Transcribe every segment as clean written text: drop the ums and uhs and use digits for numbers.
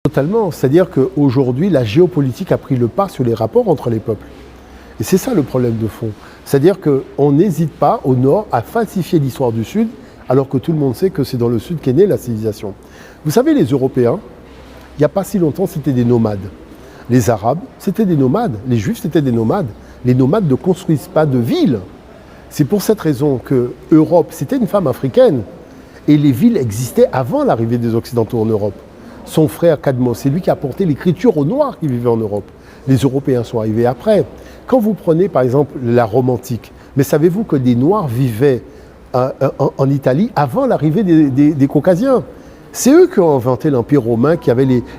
Totalement. C'est-à-dire qu'aujourd'hui, la géopolitique a pris le pas sur les rapports entre les peuples. Et c'est ça le problème de fond. C'est-à-dire qu'on n'hésite pas au Nord à falsifier l'histoire du Sud, alors que tout le monde sait que c'est dans le Sud qu'est née la civilisation. Vous savez, les Européens, il n'y a pas si longtemps, c'était des nomades. Les Arabes, c'était des nomades. Les Juifs, c'était des nomades. Les nomades ne construisent pas de villes. C'est pour cette raison que l'Europe, c'était une femme africaine. Et les villes existaient avant l'arrivée des Occidentaux en Europe. Son frère Cadmos, c'est lui qui a apporté l'écriture aux Noirs qui vivaient en Europe. Les Européens sont arrivés après. Quand vous prenez par exemple la Rome antique, mais savez-vous que des Noirs vivaient en Italie avant l'arrivée des Caucasiens? C'est eux qui ont inventé l'Empire romain,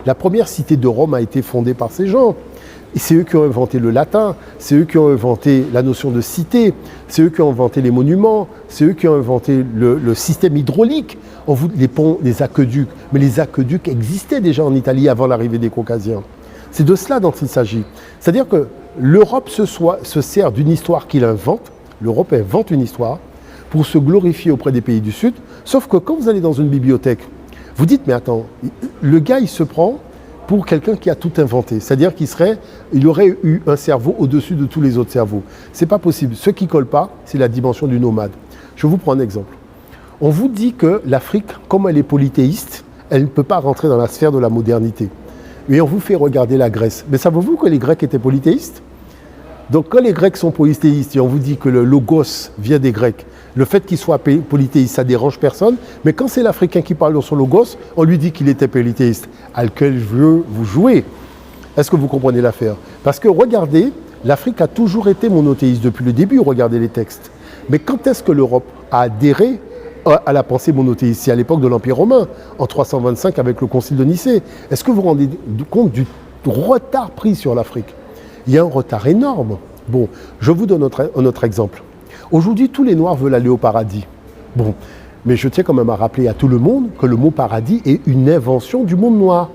la première cité de Rome a été fondée par ces gens. Et c'est eux qui ont inventé le latin, c'est eux qui ont inventé la notion de cité, c'est eux qui ont inventé les monuments, c'est eux qui ont inventé le système hydraulique, les ponts, les aqueducs. Mais les aqueducs existaient déjà en Italie avant l'arrivée des Caucasiens. C'est de cela dont il s'agit. C'est-à-dire que l'Europe se sert d'une histoire qu'il invente, l'Europe invente une histoire pour se glorifier auprès des pays du Sud, sauf que quand vous allez dans une bibliothèque, vous dites, mais attends, le gars il se prend pour quelqu'un qui a tout inventé. C'est-à-dire qu'il aurait eu un cerveau au-dessus de tous les autres cerveaux. C'est pas possible. Ce qui colle pas, c'est la dimension du nomade. Je vous prends un exemple. On vous dit que l'Afrique, comme elle est polythéiste, elle ne peut pas rentrer dans la sphère de la modernité. Mais on vous fait regarder la Grèce. Mais savez-vous que les Grecs étaient polythéistes? Donc quand les Grecs sont polythéistes et on vous dit que le logos vient des Grecs, le fait qu'il soit polythéiste, ça dérange personne. Mais quand c'est l'Africain qui parle dans son logos, on lui dit qu'il était polythéiste. À quel jeu vous jouez? Est-ce que vous comprenez l'affaire? Parce que regardez, l'Afrique a toujours été monothéiste depuis le début, regardez les textes. Mais quand est-ce que l'Europe a adhéré à la pensée monothéiste? C'est à l'époque de l'Empire romain, en 325 avec le Concile de Nicée. Est-ce que vous vous rendez compte du retard pris sur l'Afrique? Il y a un retard énorme. Bon, je vous donne un autre exemple. Aujourd'hui, tous les Noirs veulent aller au paradis. Bon, mais je tiens quand même à rappeler à tout le monde que le mot paradis est une invention du monde noir.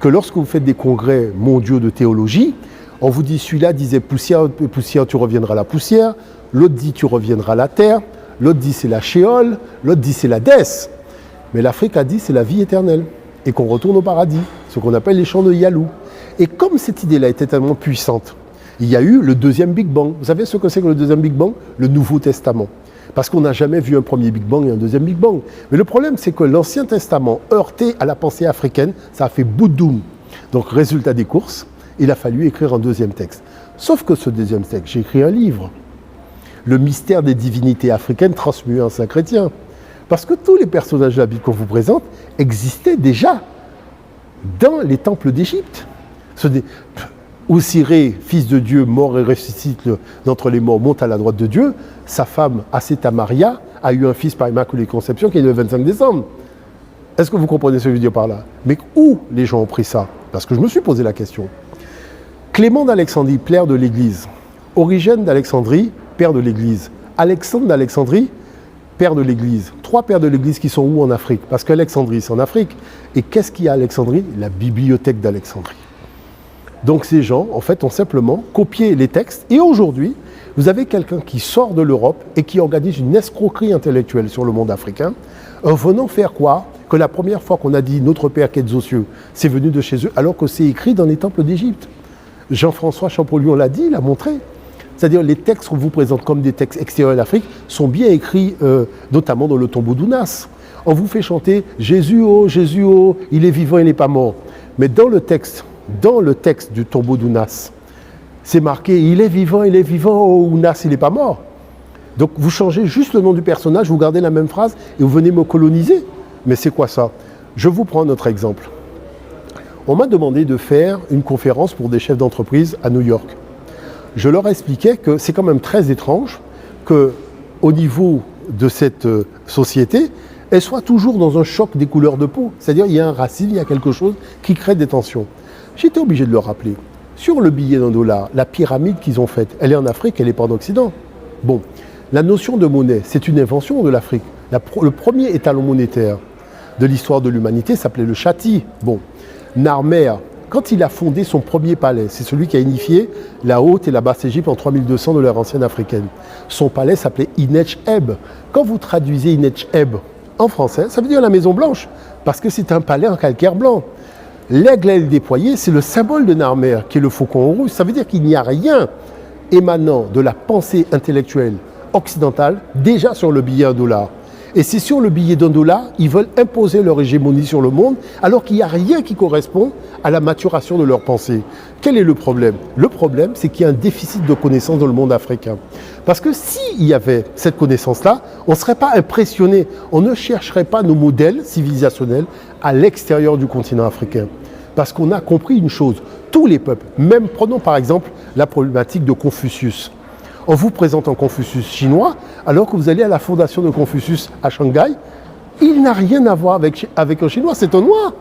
Que lorsque vous faites des congrès mondiaux de théologie, on vous dit celui-là disait poussière, poussière, tu reviendras à la poussière. L'autre dit tu reviendras à la terre. L'autre dit c'est la shéol. L'autre dit c'est la dès. Mais l'Afrique a dit c'est la vie éternelle et qu'on retourne au paradis, ce qu'on appelle les champs de Yalou. Et comme cette idée-là était tellement puissante, il y a eu le deuxième Big Bang. Vous savez ce que c'est que le deuxième Big Bang? Le Nouveau Testament. Parce qu'on n'a jamais vu un premier Big Bang et un deuxième Big Bang. Mais le problème, c'est que l'Ancien Testament, heurté à la pensée africaine, ça a fait boudoum. Donc, résultat des courses, il a fallu écrire un deuxième texte. Sauf que ce deuxième texte, j'ai écrit un livre. Le mystère des divinités africaines transmuées en saint chrétien. Parce que tous les personnages de la Bible qu'on vous présente existaient déjà dans les temples d'Égypte. Osiré, fils de Dieu, mort et ressuscite d'entre les morts, monte à la droite de Dieu. Sa femme, Asséta Maria, a eu un fils par Immaculée Conception qui est le 25 décembre. Est-ce que vous comprenez ce que je veux dire par là? Mais où les gens ont pris ça? Parce que je me suis posé la question. Clément d'Alexandrie, père de l'Église. Origène d'Alexandrie, père de l'Église. Alexandre d'Alexandrie, père de l'Église. Trois pères de l'Église qui sont où en Afrique? Parce qu'Alexandrie, c'est en Afrique. Et qu'est-ce qu'il y a à Alexandrie? La bibliothèque d'Alexandrie. Donc ces gens, en fait, ont simplement copié les textes. Et aujourd'hui, vous avez quelqu'un qui sort de l'Europe et qui organise une escroquerie intellectuelle sur le monde africain, en venant faire quoi? Que la première fois qu'on a dit « Notre Père qui est aux cieux », c'est venu de chez eux, alors que c'est écrit dans les temples d'Égypte. Jean-François Champollion l'a dit, il l'a montré. C'est-à-dire les textes qu'on vous présente comme des textes extérieurs à l'Afrique sont bien écrits, notamment dans le tombeau d'Ounas. On vous fait chanter « Jésus, oh, il est vivant, il n'est pas mort ». Mais dans le texte du tombeau d'Ounas, c'est marqué « Il est vivant, oh, Ounas, il n'est pas mort ». Donc vous changez juste le nom du personnage, vous gardez la même phrase et vous venez me coloniser. Mais c'est quoi ça? Je vous prends notre exemple. On m'a demandé de faire une conférence pour des chefs d'entreprise à New York. Je leur expliquais que c'est quand même très étrange qu'au niveau de cette société, elle soit toujours dans un choc des couleurs de peau. C'est-à-dire il y a un racisme, il y a quelque chose qui crée des tensions. J'étais obligé de leur rappeler. Sur le billet d'$1, la pyramide qu'ils ont faite, elle est en Afrique, elle n'est pas en Occident. Bon, la notion de monnaie, c'est une invention de l'Afrique. Le premier étalon monétaire de l'histoire de l'humanité s'appelait le chati. Bon, Narmer, quand il a fondé son premier palais, c'est celui qui a unifié la Haute et la Basse Égypte en 3200 de l'ère ancienne africaine. Son palais s'appelait Inech-Eb. Quand vous traduisez Inech-Eb en français, ça veut dire la Maison Blanche, parce que c'est un palais en calcaire blanc. L'aigle à l'aile déployée, c'est le symbole de Narmer, qui est le faucon rouge. Ça veut dire qu'il n'y a rien émanant de la pensée intellectuelle occidentale déjà sur le billet $1. Et c'est sur le billet $1, ils veulent imposer leur hégémonie sur le monde, alors qu'il n'y a rien qui correspond à la maturation de leur pensée. Quel est le problème? Le problème, c'est qu'il y a un déficit de connaissances dans le monde africain. Parce que s'il y avait cette connaissance-là, on ne serait pas impressionné, on ne chercherait pas nos modèles civilisationnels à l'extérieur du continent africain. Parce qu'on a compris une chose, tous les peuples, même prenons par exemple la problématique de Confucius. On vous présente un Confucius chinois, alors que vous allez à la fondation de Confucius à Shanghai, il n'a rien à voir avec un chinois, c'est un noir.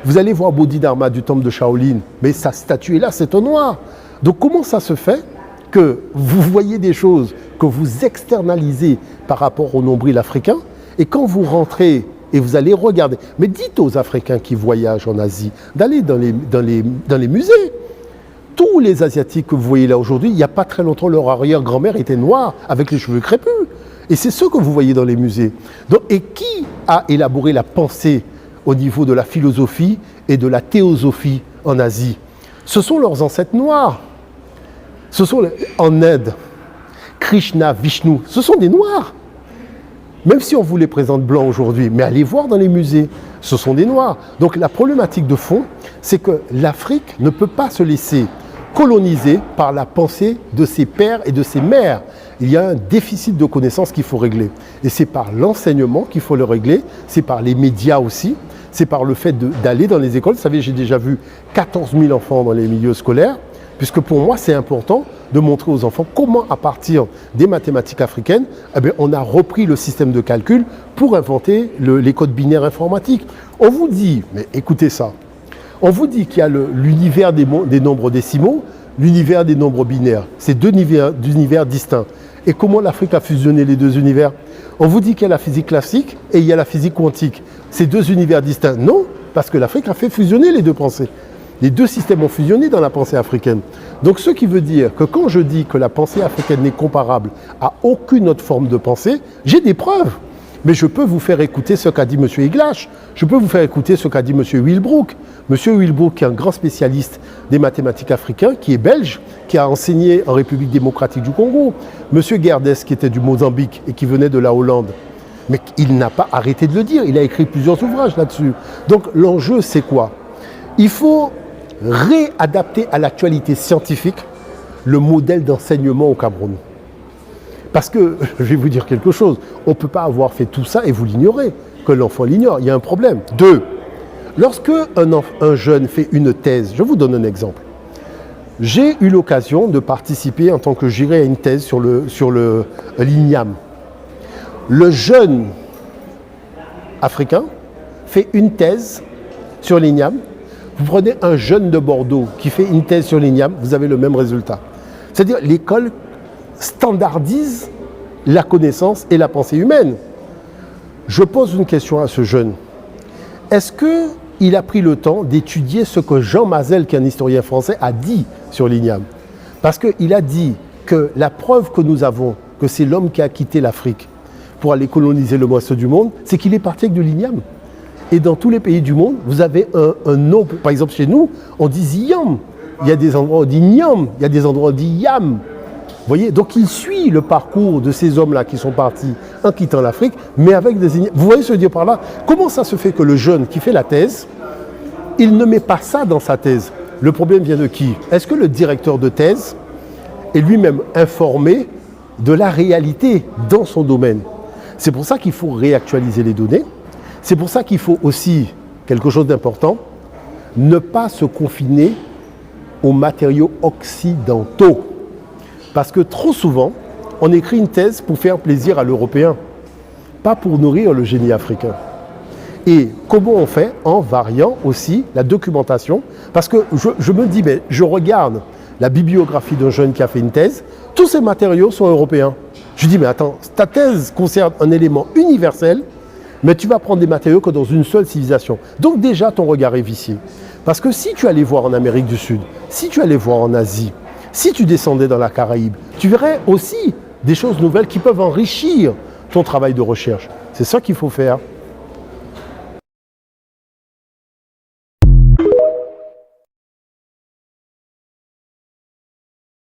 Vous allez voir Bodhidharma du temple de Shaolin, mais sa statue est là, c'est un noir. Donc comment ça se fait que vous voyez des choses que vous externalisez par rapport au nombril africain, et quand vous rentrez et vous allez regarder, mais dites aux Africains qui voyagent en Asie d'aller dans les musées. Tous les Asiatiques que vous voyez là aujourd'hui, il n'y a pas très longtemps, leur arrière-grand-mère était noire, avec les cheveux crépus. Et c'est ce que vous voyez dans les musées. Donc, et qui a élaboré la pensée au niveau de la philosophie et de la théosophie en Asie? Ce sont leurs ancêtres noirs. Ce sont en Inde, Krishna, Vishnu, ce sont des noirs. Même si on vous les présente blancs aujourd'hui, mais allez voir dans les musées, ce sont des noirs. Donc la problématique de fond, c'est que l'Afrique ne peut pas se laisser coloniser par la pensée de ses pères et de ses mères. Il y a un déficit de connaissances qu'il faut régler. Et c'est par l'enseignement qu'il faut le régler, c'est par les médias aussi, c'est par le fait d'aller dans les écoles. Vous savez, j'ai déjà vu 14 000 enfants dans les milieux scolaires, puisque pour moi, c'est important de montrer aux enfants comment, à partir des mathématiques africaines, eh bien, on a repris le système de calcul pour inventer les codes binaires informatiques. On vous dit, mais écoutez ça, on vous dit qu'il y a l'univers des nombres décimaux, l'univers des nombres binaires. C'est deux univers distincts. Et comment l'Afrique a fusionné les deux univers? On vous dit qu'il y a la physique classique et il y a la physique quantique. C'est deux univers distincts. Non, parce que l'Afrique a fait fusionner les deux pensées. Les deux systèmes ont fusionné dans la pensée africaine. Donc ce qui veut dire que quand je dis que la pensée africaine n'est comparable à aucune autre forme de pensée, j'ai des preuves. Mais je peux vous faire écouter ce qu'a dit M. Iglash, je peux vous faire écouter ce qu'a dit M. Wilbrook. M. Wilbrook, qui est un grand spécialiste des mathématiques africains, qui est belge, qui a enseigné en République démocratique du Congo. M. Guerdès, qui était du Mozambique et qui venait de la Hollande. Mais il n'a pas arrêté de le dire, il a écrit plusieurs ouvrages là-dessus. Donc l'enjeu, c'est quoi? Il faut réadapter à l'actualité scientifique le modèle d'enseignement au Cameroun. Parce que, je vais vous dire quelque chose, on ne peut pas avoir fait tout ça et vous l'ignorez, que l'enfant l'ignore, il y a un problème. 2, lorsque un jeune fait une thèse, je vous donne un exemple. J'ai eu l'occasion de participer en tant que juré à une thèse sur l'INIAM. Le jeune africain fait une thèse sur l'INIAM. Vous prenez un jeune de Bordeaux qui fait une thèse sur l'INIAM, vous avez le même résultat. C'est-à-dire l'école standardise la connaissance et la pensée humaine. Je pose une question à ce jeune. Est-ce qu'il a pris le temps d'étudier ce que Jean Mazel, qui est un historien français, a dit sur l'INIAM? Parce qu'il a dit que la preuve que nous avons que c'est l'homme qui a quitté l'Afrique pour aller coloniser le reste du monde, c'est qu'il est parti avec de l'INIAM. Et dans tous les pays du monde, vous avez un nom. Par exemple, chez nous, on dit Ziyam. Il y a des endroits où on dit Niam. Il y a des endroits où on dit Yam. Vous voyez, donc il suit le parcours de ces hommes-là qui sont partis en quittant l'Afrique, mais avec des... Vous voyez ce que je veux dire par là? Comment ça se fait que le jeune qui fait la thèse, il ne met pas ça dans sa thèse? Le problème vient de qui? Est-ce que le directeur de thèse est lui-même informé de la réalité dans son domaine? C'est pour ça qu'il faut réactualiser les données. C'est pour ça qu'il faut aussi, quelque chose d'important, ne pas se confiner aux matériaux occidentaux. Parce que trop souvent, on écrit une thèse pour faire plaisir à l'Européen, pas pour nourrir le génie africain. Et comment on fait? En variant aussi la documentation. Parce que je me dis, mais je regarde la bibliographie d'un jeune qui a fait une thèse, tous ces matériaux sont européens. Je dis, mais attends, ta thèse concerne un élément universel, mais tu vas prendre des matériaux que dans une seule civilisation. Donc déjà, ton regard est vicié. Parce que si tu allais voir en Amérique du Sud, si tu allais voir en Asie, si tu descendais dans la Caraïbe, tu verrais aussi des choses nouvelles qui peuvent enrichir ton travail de recherche. C'est ça qu'il faut faire.